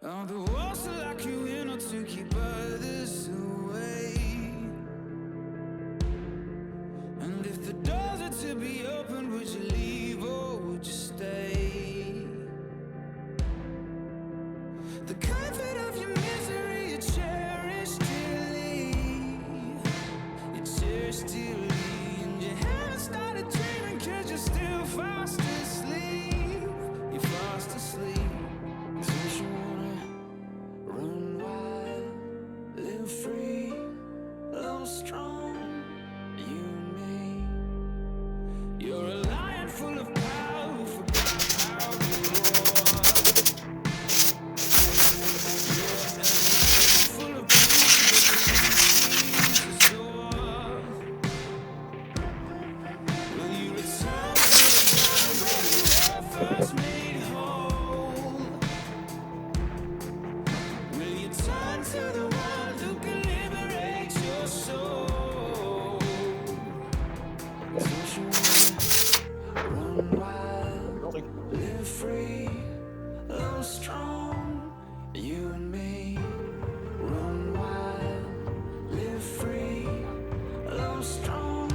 All the walls to lock you in or to keep others away. And if the doors are to be opened, would you leave or would you stay? The comfort of your misery you cherish dearly. You cherish dearly. And you haven't started dreaming 'cause you're still fast asleep. You're fast asleep. Don't you wanna run wild, live free, love strong, you and me? You're a lion full of power who forgot how to roar. You're an animal full of beauty to soar. Will you return to the time when you were first made whole? Will you turn to the one who can liberate your soul? Don't you wanna run wild, live free, love strong, you and me? Run wild, live free, love strong.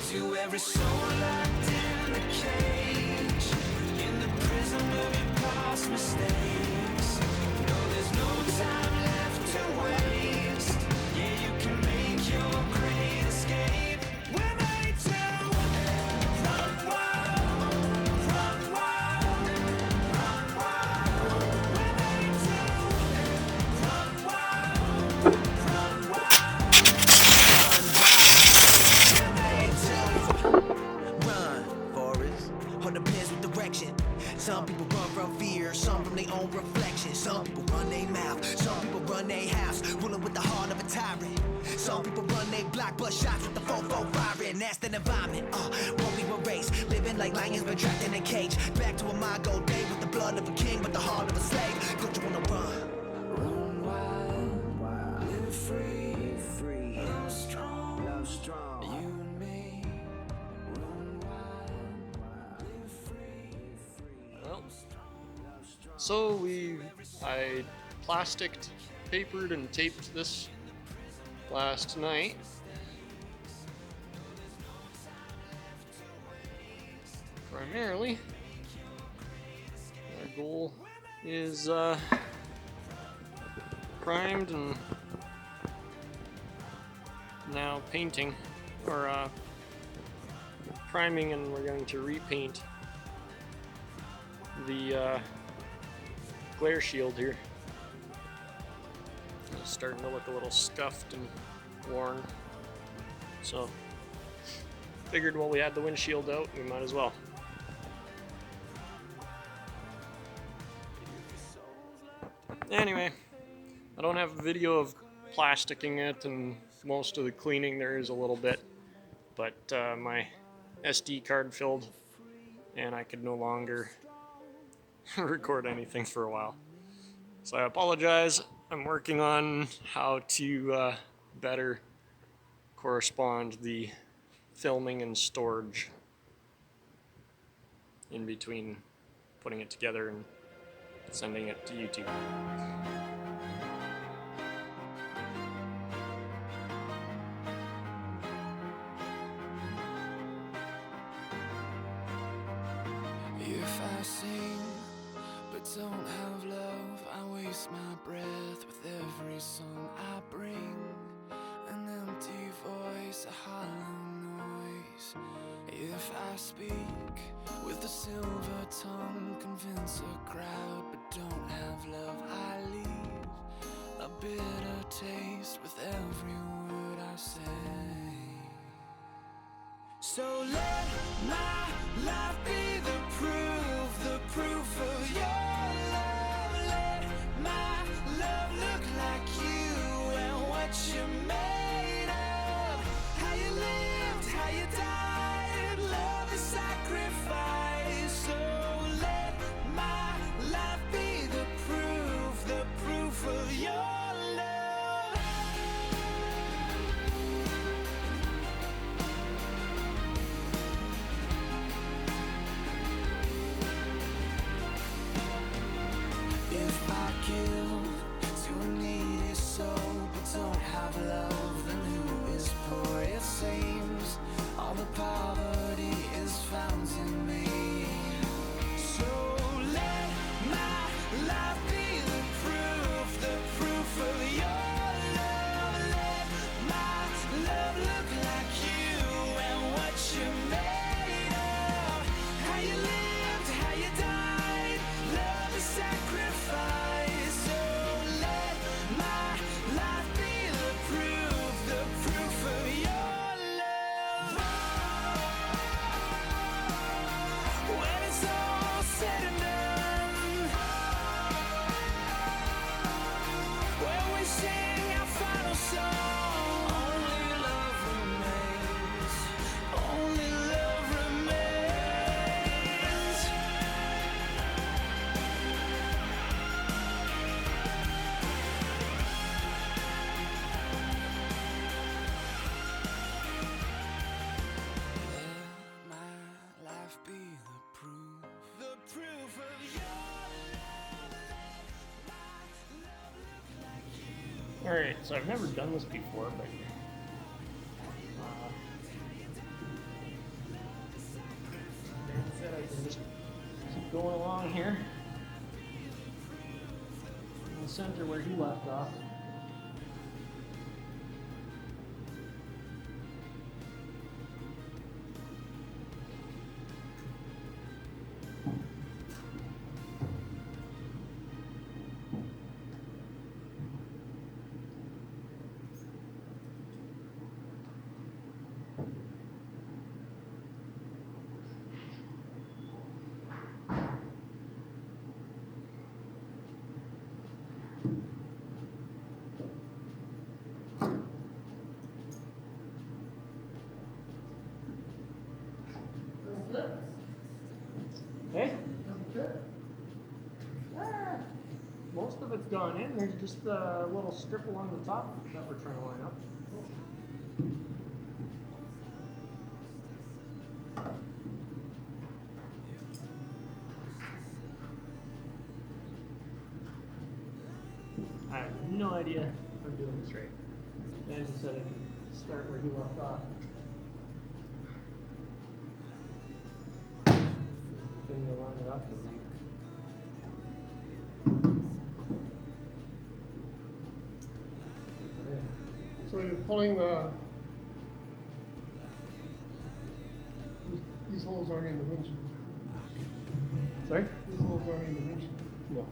To every soul locked in the cage, in the prison of your past mistakes. No, there's no time left to waste. Yeah, you can make your great escape. We're made to run wild, run wild, run wild. We're made to run wild, run wild, run wild. We're made to Run, Forrest, or depends what direction. Some people run from fear, some from their own reflection. Some people run their mouth, some people run their house, ruling with the heart of a tyrant. Some people run their block, but shots with the 4-4 firing. That's the environment, won't be erased. Living like lions, but trapped in a cage. Back to a Mago day with the blood of a king, but the heart of a slave. Don't you wanna run? Run wild, live free, love strong, you and me. Run wild, live free, Well, so I plasticked, papered, and taped this last night. Primarily, our goal is primed and now painting, or priming, and we're going to repaint the glare shield here. It's starting to look a little scuffed and worn, so figured while we had the windshield out, we might as well. Anyway, I don't have a video of plasticking it, and most of the cleaning there is a little bit, but my SD card filled and I could no longer record anything for a while. So I apologize. I'm working on how to better correspond the filming and storage in between putting it together and sending it to YouTube. If I sing but don't have love, I waste my breath with every song I bring. An empty voice, a hollow noise. If I speak with a silver tongue, convince a crowd but don't have love, I leave a bitter taste with every word I say. So let my life be the proof of your love. Let my love look like you and what you're made of. How you lived, how you died, love is sacrifice. So let my life be the proof of your love. give to a needy soul, but don't have love, then who is poor? It seems all the poverty is found in me. So let my life be the proof of your love. Let my love look like you and what you made of. How you lived, how you died, love is sacrifice. So let my life be the proof of your love. When it's all said and done, when we sing our final song, only love remains, only love remains. Let my life be the proof of your love. Let my love look like you. Alright, so I've never done this before, but like I said, I can just keep going along here. In the center where he left off. Hey? Most of it's gone in. There's just a little strip along the top that we're trying to line up. I have no idea if I'm doing this right. Dan just said I can start where he left off. Then you line it up and then So you're pulling these holes aren't in the windshield. sorry? These holes aren't in the windshield. No.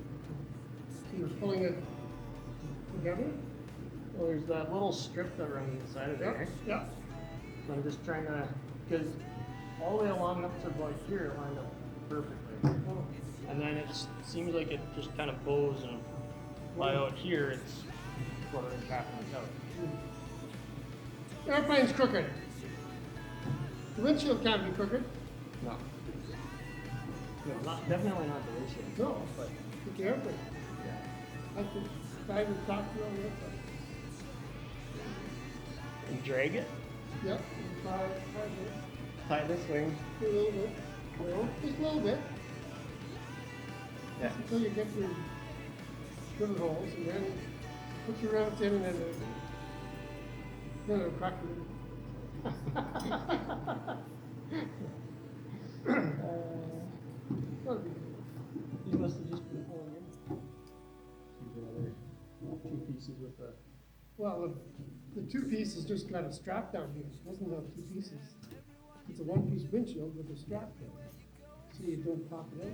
So you're pulling it together? Well, there's that little strip that runs inside of there. Yeah. So I'm just trying to, because all the way along up to like here, it lined up perfectly. Oh, And then it seems like it just kind of bows, and by out here, it's quarter inch, half inch out. the airplane's crooked. The windshield can't be crooked. No. No, definitely not the windshield. No, but it's the airplane. Yeah. I could try to talk to you on the airplane. And drag it, Yep. Try it. tie this wing. A little bit. No, just a little bit. Yeah. Until you get your rivet holes, and then put your rivets in, and then it'll crack That'll be good. You must have just been pulling in. The other two pieces with the. Well, the two pieces just got a strap down here. It doesn't have two pieces. It's a one-piece windshield with a strap down. So you don't pop it out.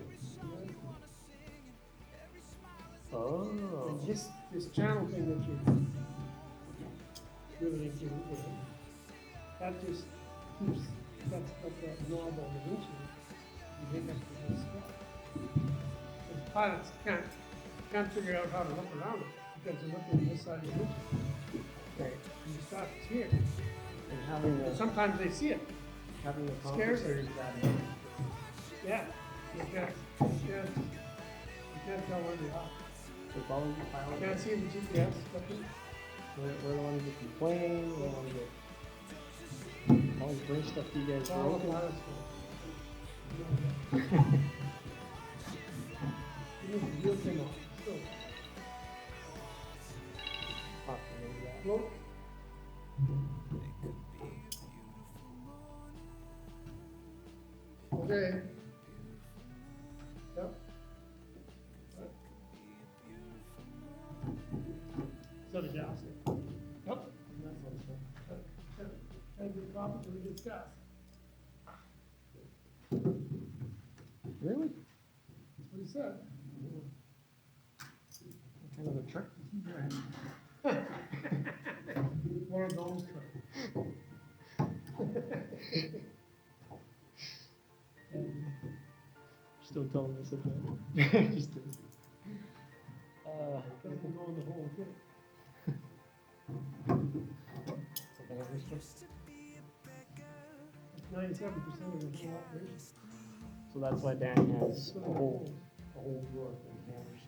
Oh. And this channel thing that you're really into, that just keeps, that's like that knob on the windshield. You make up the whole strap. The pilots can't figure out how to look around it because they're looking at this side of the windshield. Right. And the strap is here. And having And the sometimes they see it. having the Scares compensators that in. Yeah. You can't tell where they are. With all of you You pilots. can't see the GPS. Nothing. We're the ones that complain. We're the ones that always bring stuff to you guys It's all the broken. pilots. You need the wheel came off. Still. Okay. Yep. So the gas. Yep. That's what and good coffee so we discuss. Really? That's what he said. Kind of a trick. One of those tricks. Still telling us again. Just kidding. Doesn't go in the whole thing. Something extra. 97% of the whole operation. So that's why Dan has a whole drawer of hammers.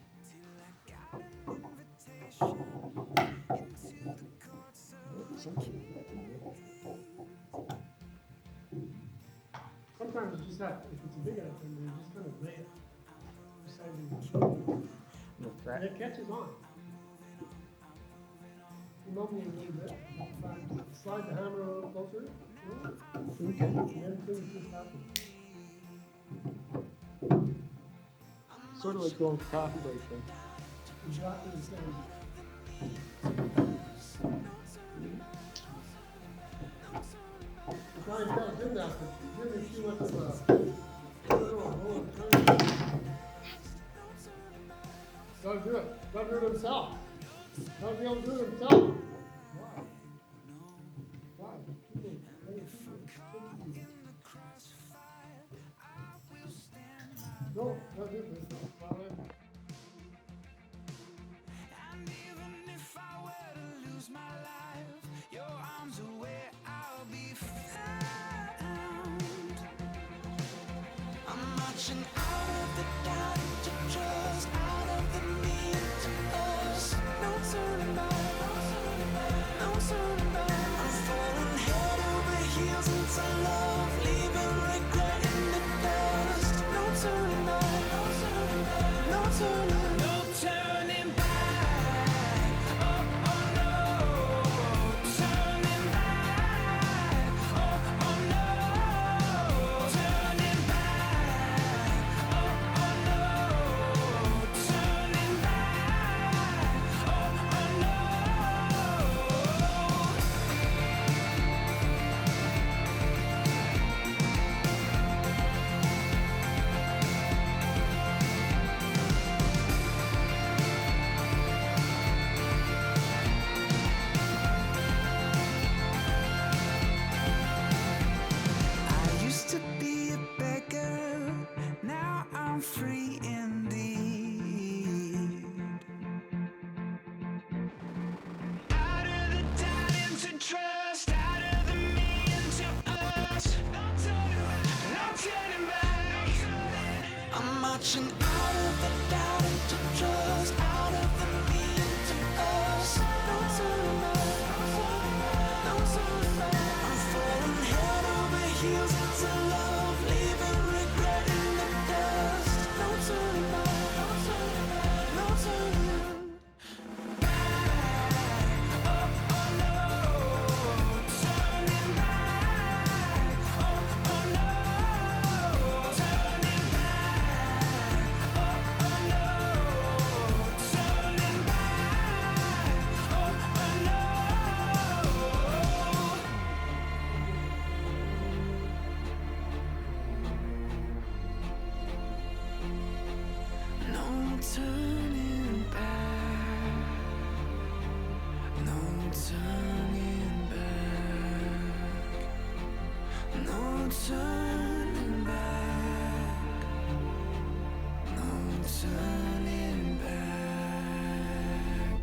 Sometimes you just have, if it's a big enough thing, you just kind of lay it beside you. No And threat. it catches on. You mumble a little bit, slide the hammer a little closer, Okay. and then things just happen. Sort of like going for coffee break then. Exactly the same. The guy tells him that, but give me too much of a, I don't know, gotta do it. Gotta do it himself. Gotta be able to do it himself. Why? Why? No, not do it. And even if I were to lose my life, your arms are where I'll be found. I'm marching out of the doubt into trust, out of the me into us. No turning back, no turning back. I'm falling head over heels into love, leaving regret in the dust. No turning back, no turning back, no turning back. I used to be a beggar, now I'm free indeed. Out of the doubt into trust, out of the me into us. No turning back, no turning back. I'm marching out of the doubt into trust, out of the me into us. No turning back, no turning back. I'm falling head over heels into love, leaving regret in the dust. No turning back, no turning back, no turning back. Oh no, turning back. Oh no, turning back. Oh no, turning back. Oh no. No turning back. No turning back. No turning back. No turning back.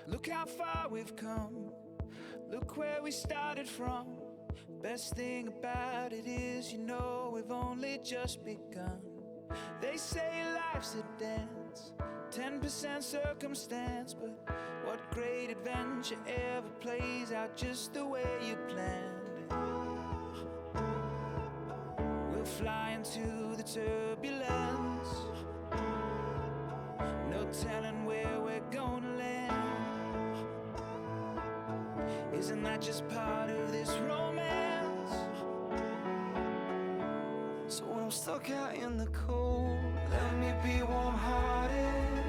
Look how far we've come. Look where we started from. Best thing about it is, you know, we've only just begun. They say life's a dance, 10% circumstance, but what great adventure ever plays out just the way you planned it? We'll fly into the turbulence, no telling where we're gonna land. isn't that just part of this romance? So when I'm stuck out in the cold, let me be warm-hearted.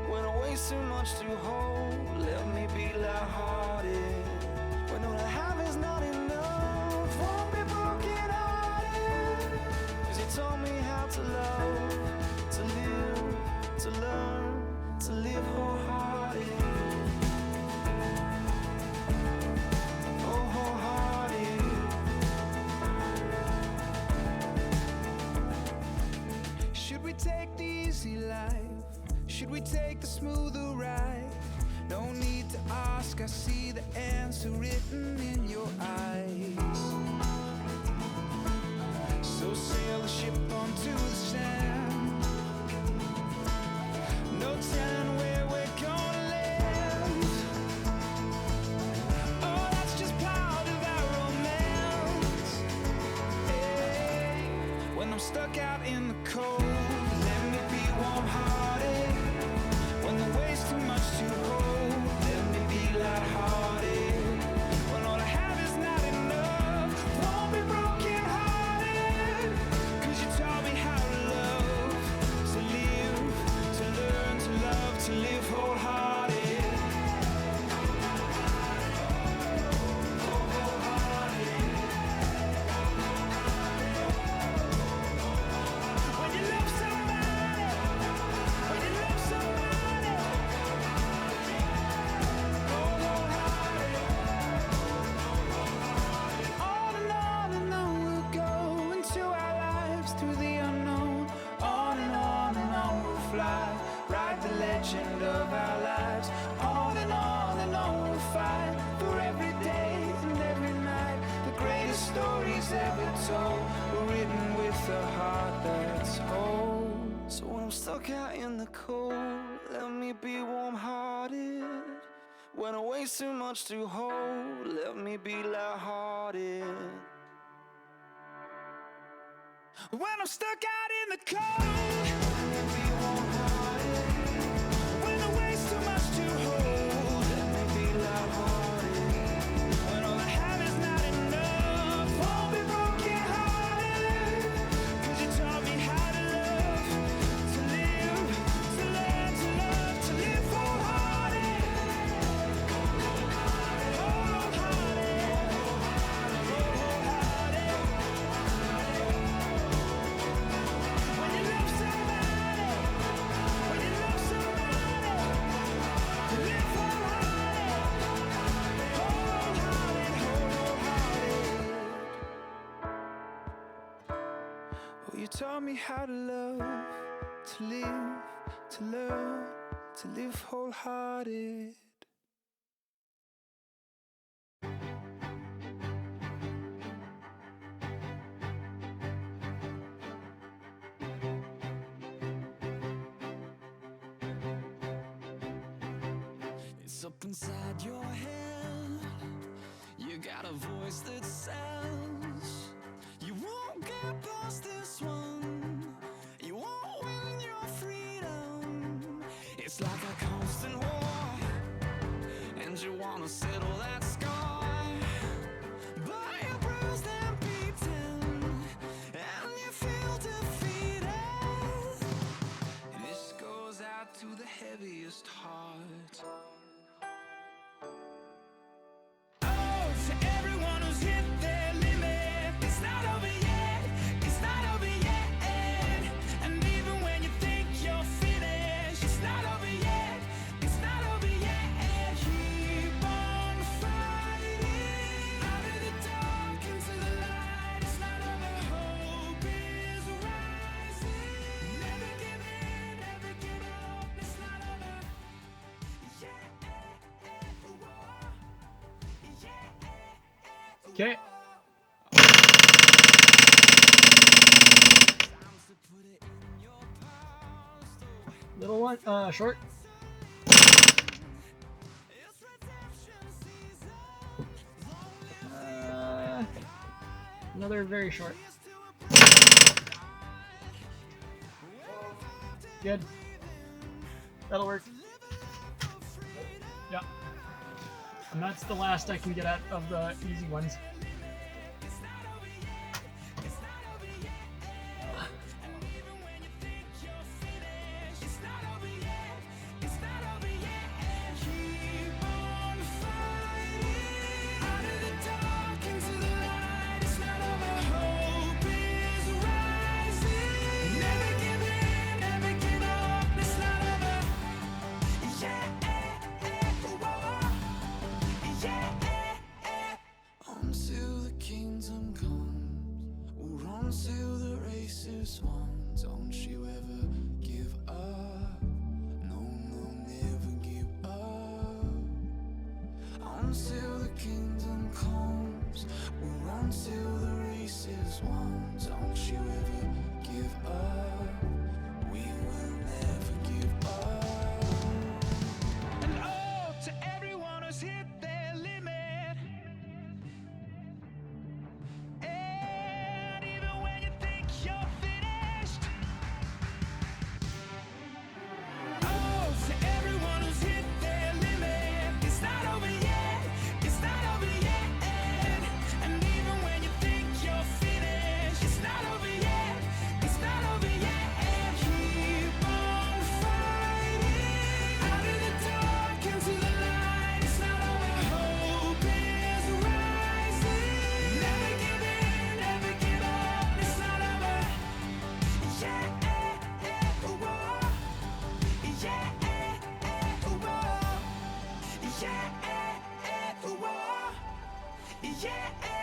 When I waste too much to hold, let me be light-hearted. When all I have is not enough, won't be broken-hearted. 'Cause you taught me how to love, to live, to learn, to live wholehearted. Oh, wholehearted. Should we take the easy life? Should we take the smoother ride? No need to ask, I see the answer written in your eyes. So sail the ship onto the sand. No telling where we're gonna land. Oh, that's just part of our romance. Hey, when I'm stuck out in the cold, let me be warm-hearted. When the weight's too much to hold, let me be light-hearted. When all I have is not enough, won't be broken-hearted. 'Cause you taught me how to love, to live, to learn, to love, to live wholehearted. When you love somebody, when you love somebody, on and on we'll go into our lives through the unknown. On and on we'll fly, ride the legend of our lives. On and on we'll fight for every day and every night. The greatest stories ever told were written with a heart that's whole. So when I'm stuck out in the cold, let me be warm-hearted. When I waste too much to hold, let me be light-hearted. When I'm stuck out in the cold, let me be warm-hearted. When I waste too much to hold, let me be light-hearted. When all I have is not enough, won't be broken-hearted. 'Cause you taught me how to love, to live, to learn, to love, to live wholehearted. When you love somebody, when you love somebody, live wholehearted, wholehearted. Oh, you taught me how to love, to live, to learn, to live wholehearted. It's up inside your head. You got a voice that says you won't get past this one. You won't win your freedom. It's like a constant war, and you wanna settle that score. But you're bruised and beaten, and you feel defeated. This goes out to the heaviest heart. Oh, to everyone who's hit their limit, it's not over yet, it's not over yet. And even when you think you're finished, it's not over yet, it's not over yet. Keep on fighting, out of the dark into the light. It's not over, hope is rising. Never give in, never give up. It's not over, yeah. Okay. Little one, short. Another very short. Good. That'll work. Yeah. And that's the last I can get at of the easy ones. Until the kingdom comes, or until the race is won. Don't you ever give up. No, no, never give up. Until the kingdom comes, or until the race is won. Don't you ever give up. We will never give up. And oh, to everyone who's hit their limit. And even when you think you're finished. Oh, to everyone who's hit their limit. It's not over yet. It's not over yet. And even when you think you're finished. It's not over yet. It's not over yet. Keep on fighting. Out of the dark into the light. It's not over. Hope is rising. Never give in, never give up. It's not over. Yeah, whoa. Yeah, whoa. Yeah, whoa. Yeah.